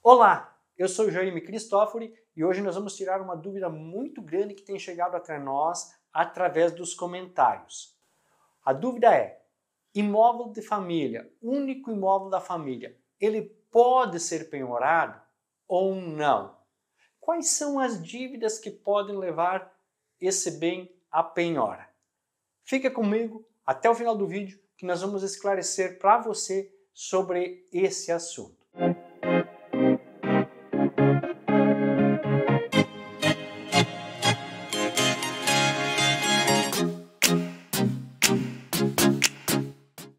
Olá, eu sou o Jaime Cristófori e hoje nós vamos tirar uma dúvida muito grande que tem chegado até nós através dos comentários. A dúvida é: imóvel de família, único imóvel da família, ele pode ser penhorado ou não? Quais são as dívidas que podem levar esse bem à penhora? Fica comigo até o final do vídeo que nós vamos esclarecer para você sobre esse assunto.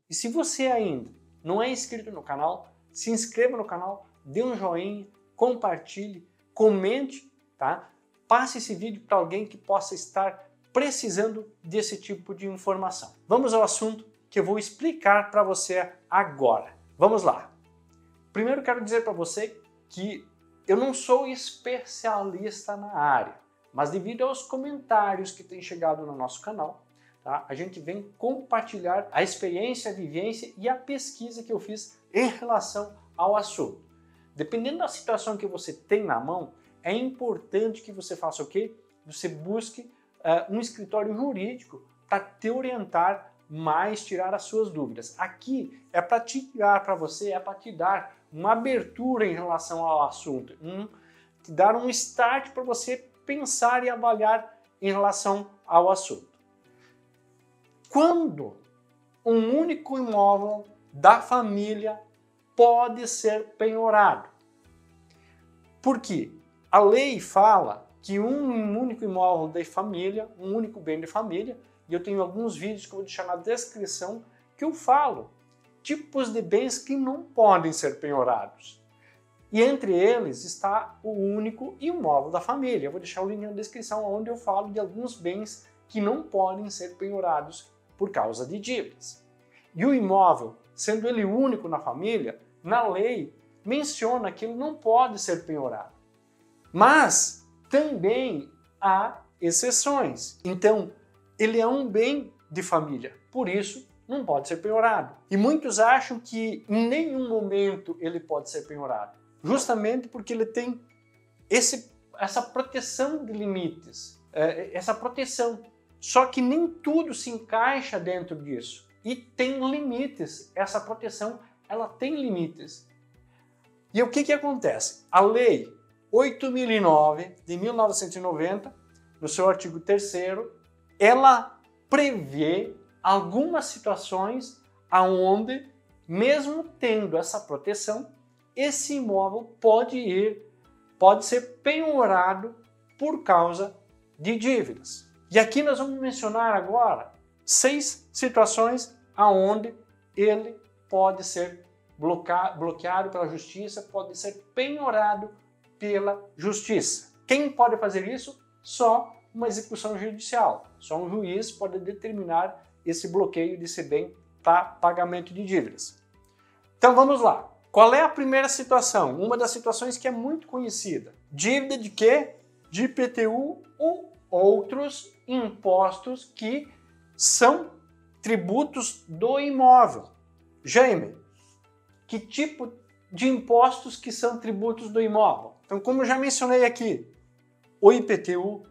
E se você ainda não é inscrito no canal, se inscreva no canal, dê um joinha, compartilhe, comente, tá? Passe esse vídeo para alguém que possa estar precisando desse tipo de informação. Vamos ao assunto que eu vou explicar para você agora. Vamos lá. Primeiro quero dizer para você que eu não sou especialista na área, mas devido aos comentários que têm chegado no nosso canal, tá, a gente vem compartilhar a experiência, a vivência e a pesquisa que eu fiz em relação ao assunto. Dependendo da situação que você tem na mão, é importante que você faça o quê? Você busque um escritório jurídico para te orientar mais, tirar as suas dúvidas. Aqui é para te dar para você, é para te dar uma abertura em relação ao assunto, te dar um start para você pensar e avaliar em relação ao assunto. Quando um único imóvel da família pode ser penhorado? Por quê? A lei fala que um único imóvel de família, um único bem de família, e eu tenho alguns vídeos que eu vou deixar na descrição que eu falo tipos de bens que não podem ser penhorados. E entre eles está o único imóvel da família. Eu vou deixar o link na descrição onde eu falo de alguns bens que não podem ser penhorados por causa de dívidas. E o imóvel, sendo ele único na família, na lei menciona que ele não pode ser penhorado. Mas também há exceções. Então, ele é um bem de família, por isso não pode ser penhorado. E muitos acham que em nenhum momento ele pode ser penhorado, justamente porque ele tem essa proteção de limites, essa proteção. Só que nem tudo se encaixa dentro disso. E tem limites. Essa proteção, ela tem limites. E o que acontece? A Lei 8.009 de 1990, no seu artigo 3º, ela prevê algumas situações aonde, mesmo tendo essa proteção, esse imóvel pode ser penhorado por causa de dívidas. E aqui nós vamos mencionar agora 6 situações aonde ele pode ser bloqueado pela justiça, pode ser penhorado pela justiça. Quem pode fazer isso? Só uma execução judicial. Só um juiz pode determinar esse bloqueio desse bem para pagamento de dívidas. Então vamos lá. Qual é a primeira situação? Uma das situações que é muito conhecida. Dívida de quê? De IPTU ou outros impostos que são tributos do imóvel. Jaime, que tipo de impostos que são tributos do imóvel? Então, como eu já mencionei aqui, o IPTU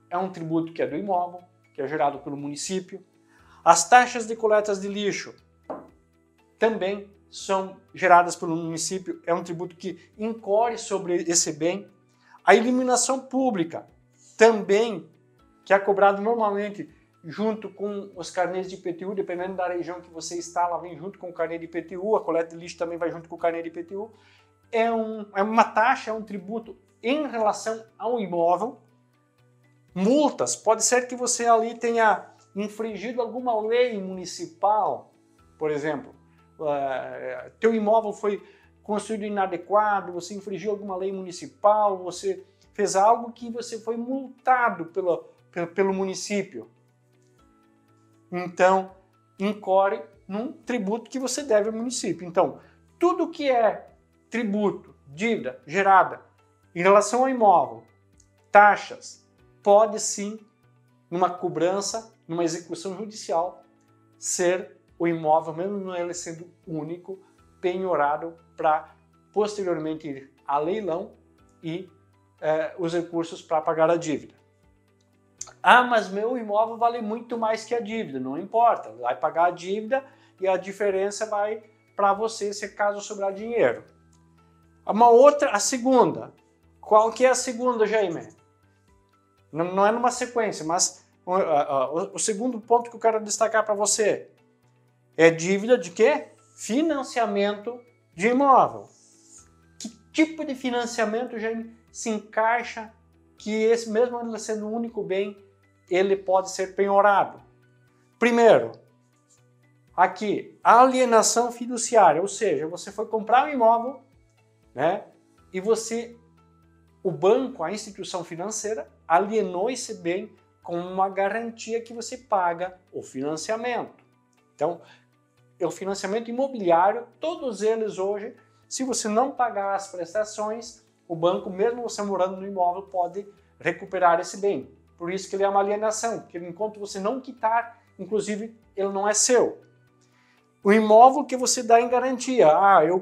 é um tributo que é do imóvel, que é gerado pelo município. As taxas de coletas de lixo também são geradas pelo município, é um tributo que incorre sobre esse bem. A iluminação pública também, que é cobrado normalmente junto com os carnês de IPTU, dependendo da região que você está, ela vem junto com o carnê de IPTU, a coleta de lixo também vai junto com o carnê de IPTU. É uma taxa, é um tributo em relação ao imóvel. Multas, pode ser que você ali tenha infringido alguma lei municipal, por exemplo, teu imóvel foi construído inadequado, você infringiu alguma lei municipal, você fez algo que você foi multado pelo município. Então, incorre num tributo que você deve ao município. Então, tudo que é tributo, dívida gerada em relação ao imóvel, taxas, pode sim, numa cobrança, numa execução judicial, ser o imóvel, mesmo ele sendo único, penhorado para posteriormente ir a leilão e os recursos para pagar a dívida. Ah, mas meu imóvel vale muito mais que a dívida. Não importa, vai pagar a dívida e a diferença vai para você se caso sobrar dinheiro. A segunda. Qual que é a segunda, Jaime? Não é numa sequência, mas o segundo ponto que eu quero destacar para você é dívida de quê? Financiamento de imóvel. Que tipo de financiamento, Jaime, se encaixa que esse, mesmo ele sendo o único bem, ele pode ser penhorado? Primeiro, aqui, alienação fiduciária, ou seja, você foi comprar um imóvel, né, e o banco, a instituição financeira, alienou esse bem com uma garantia que você paga o financiamento. Então, o financiamento imobiliário, todos eles hoje, se você não pagar as prestações, o banco, mesmo você morando no imóvel, pode recuperar esse bem. Por isso que ele é uma alienação, porque enquanto você não quitar, inclusive, ele não é seu. O imóvel que você dá em garantia. Ah, eu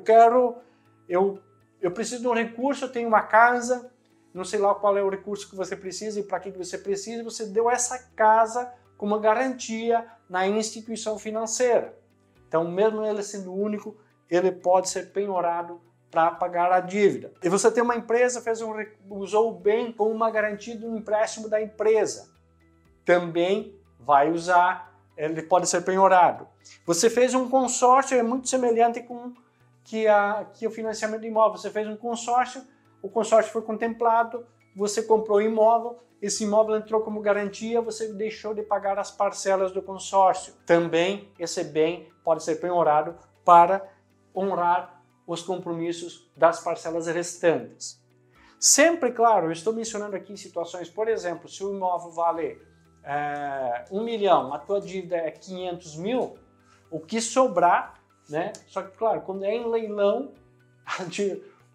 preciso de um recurso, eu tenho uma casa, não sei lá qual é o recurso que você precisa e para que você precisa, você deu essa casa como uma garantia na instituição financeira. Então, mesmo ele sendo único, ele pode ser penhorado para pagar a dívida. E você tem uma empresa, usou o bem como uma garantia de um empréstimo da empresa. Também vai usar, ele pode ser penhorado. Você fez um consórcio, é muito semelhante com que o financiamento de imóvel. Você fez um consórcio, o consórcio foi contemplado, você comprou o imóvel, esse imóvel entrou como garantia, você deixou de pagar as parcelas do consórcio. Também esse bem pode ser penhorado para honrar os compromissos das parcelas restantes. Sempre, claro, eu estou mencionando aqui situações, por exemplo, se o imóvel vale 1 milhão, a tua dívida é 500 mil, o que sobrar, né? Só que, claro, quando é em leilão,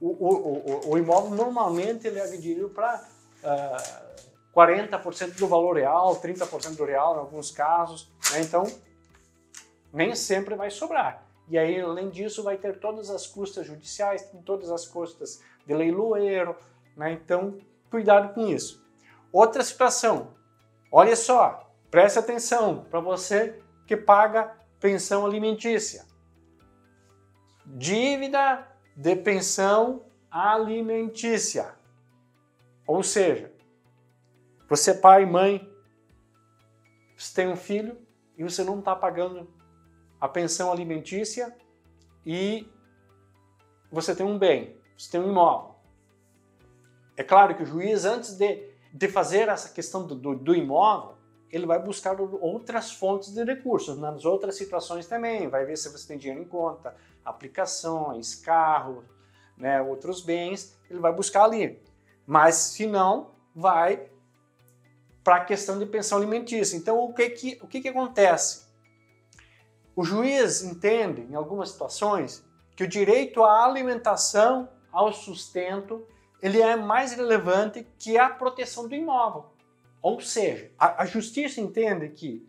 o imóvel normalmente ele é vendido para 40% do valor real, 30% do real em alguns casos, né? Então nem sempre vai sobrar. E aí, além disso, vai ter todas as custas judiciais, todas as custas de leiloeiro, né? Então, cuidado com isso. Outra situação, olha só, preste atenção para você que paga pensão alimentícia. Dívida de pensão alimentícia. Ou seja, você é pai, mãe, você tem um filho e você não está pagando a pensão alimentícia e você tem um bem, você tem um imóvel. É claro que o juiz, antes de fazer essa questão do imóvel, ele vai buscar outras fontes de recursos, nas outras situações também, vai ver se você tem dinheiro em conta, aplicações, carro, né, outros bens, ele vai buscar ali. Mas, se não, vai para a questão de pensão alimentícia. Então, o que acontece? O juiz entende, em algumas situações, que o direito à alimentação, ao sustento, ele é mais relevante que a proteção do imóvel. Ou seja, a justiça entende que,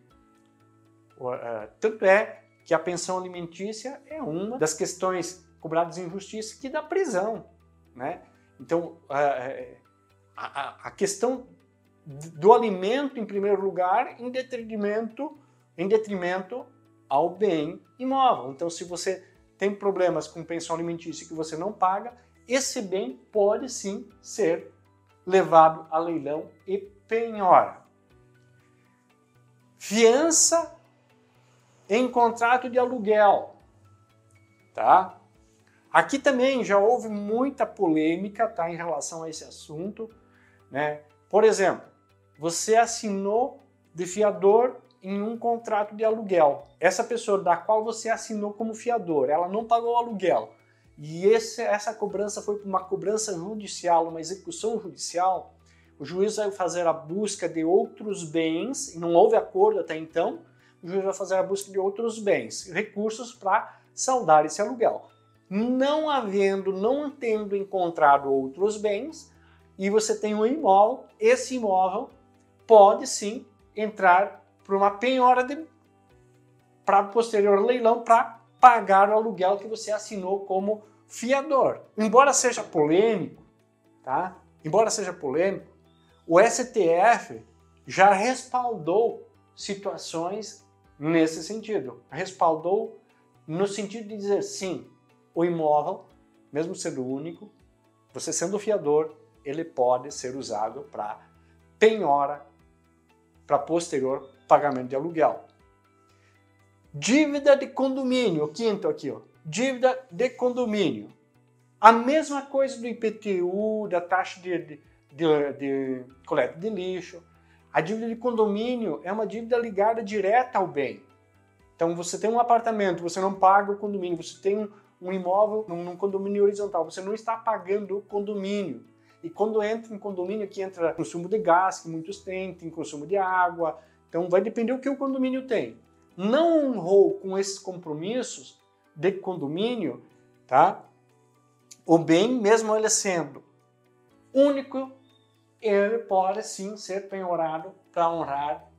tanto é que a pensão alimentícia é uma das questões cobradas em justiça que dá prisão, né? Então, a questão do alimento, em primeiro lugar, em detrimento ao bem imóvel. Então, se você tem problemas com pensão alimentícia que você não paga, esse bem pode sim ser levado a leilão e penhora. Fiança em contrato de aluguel, tá? Aqui também já houve muita polêmica, tá, em relação a esse assunto, né? Por exemplo, você assinou de fiador em um contrato de aluguel. Essa pessoa da qual você assinou como fiador, ela não pagou o aluguel. E essa cobrança foi uma cobrança judicial, uma execução judicial. O juiz vai fazer a busca de outros bens, não houve acordo até então, o juiz vai fazer a busca de outros bens, recursos para saldar esse aluguel. Não tendo encontrado outros bens, e você tem um imóvel, esse imóvel pode sim entrar para uma penhora para posterior leilão para pagar o aluguel que você assinou como fiador. Embora seja polêmico, tá? Embora seja polêmico, o STF já respaldou situações nesse sentido. Respaldou no sentido de dizer sim, o imóvel, mesmo sendo único, você sendo fiador, ele pode ser usado para penhora, para posterior pagamento de aluguel. Dívida de condomínio, o quinto aqui, ó. Dívida de condomínio. A mesma coisa do IPTU, da taxa de coleta de lixo. A dívida de condomínio é uma dívida ligada direta ao bem. Então você tem um apartamento, você não paga o condomínio, você tem um imóvel num condomínio horizontal, você não está pagando o condomínio. E quando entra em condomínio, aqui entra consumo de gás, que muitos têm, tem consumo de água, então vai depender do que o condomínio tem. Não honrou com esses compromissos de condomínio, tá? O bem, mesmo ele sendo único, ele pode sim ser penhorado para honrar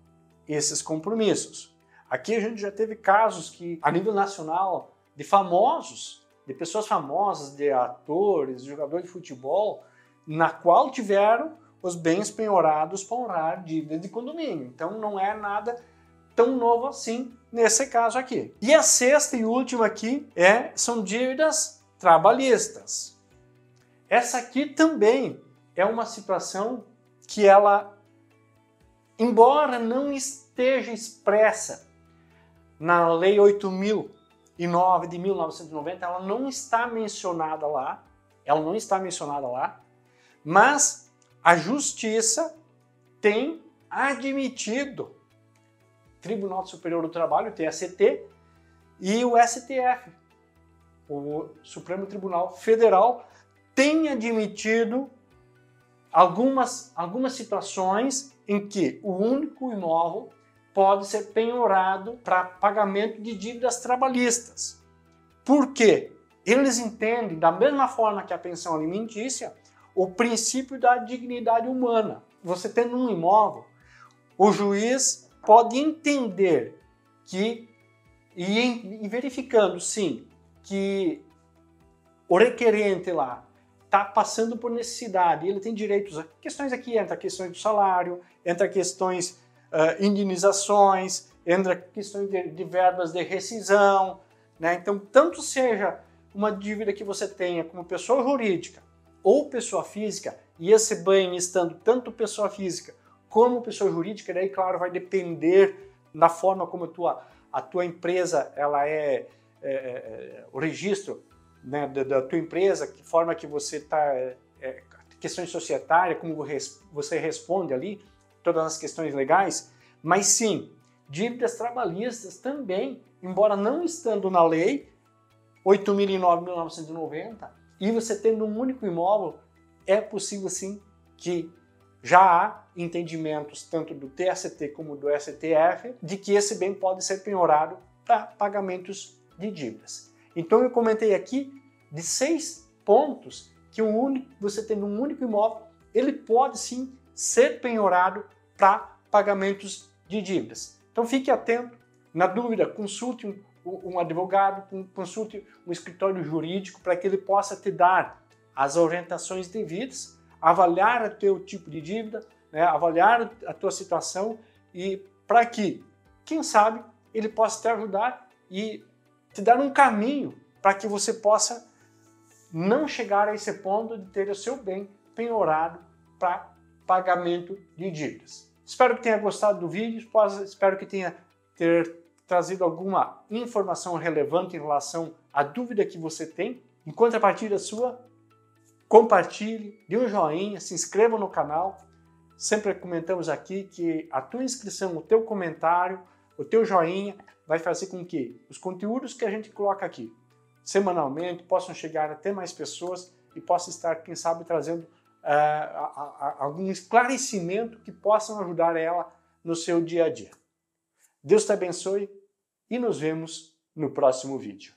esses compromissos. Aqui a gente já teve casos que, a nível nacional, de famosos, de pessoas famosas, de atores, de jogadores de futebol, na qual tiveram os bens penhorados para honrar dívida de condomínio. Então não é nada tão novo assim nesse caso aqui. E a sexta e última aqui são dívidas trabalhistas. Essa aqui também é uma situação que ela, embora não esteja expressa na Lei 8.009 de 1990, ela não está mencionada lá, mas a Justiça tem admitido, Tribunal Superior do Trabalho, o TST, e o STF, o Supremo Tribunal Federal, tem admitido algumas situações em que o único imóvel pode ser penhorado para pagamento de dívidas trabalhistas. Por quê? Eles entendem, da mesma forma que a pensão alimentícia, o princípio da dignidade humana. Você tendo um imóvel, o juiz pode entender que, e verificando, sim, que o requerente lá está passando por necessidade, ele tem direitos, questões aqui, entra questões do salário, entra questões indenizações, entra questões de verbas de rescisão, né? Então, tanto seja uma dívida que você tenha como pessoa jurídica ou pessoa física, e esse bem estando tanto pessoa física como pessoa jurídica, daí, claro, vai depender da forma como a tua empresa, ela o registro, né, da tua empresa, que forma que você está, questões societárias, como você responde ali, todas as questões legais, mas sim, dívidas trabalhistas também, embora não estando na lei 8.009 de 1990, e você tendo um único imóvel, é possível sim que já há entendimentos tanto do TST como do STF de que esse bem pode ser penhorado para pagamentos de dívidas. Então eu comentei aqui de 6 pontos que você tendo um único imóvel, ele pode sim ser penhorado para pagamentos de dívidas. Então fique atento, na dúvida consulte um advogado, consulte um escritório jurídico para que ele possa te dar as orientações devidas, avaliar o teu tipo de dívida, né, avaliar a tua situação e para que, quem sabe, ele possa te ajudar e te dar um caminho para que você possa não chegar a esse ponto de ter o seu bem penhorado para pagamento de dívidas. Espero que tenha gostado do vídeo, espero que tenha trazido alguma informação relevante em relação à dúvida que você tem. Em contrapartida sua, compartilhe, dê um joinha, se inscreva no canal. Sempre comentamos aqui que a tua inscrição, o teu comentário, o teu joinha vai fazer com que os conteúdos que a gente coloca aqui semanalmente possam chegar até mais pessoas e possa estar, quem sabe, trazendo algum esclarecimento que possam ajudar ela no seu dia a dia. Deus te abençoe e nos vemos no próximo vídeo.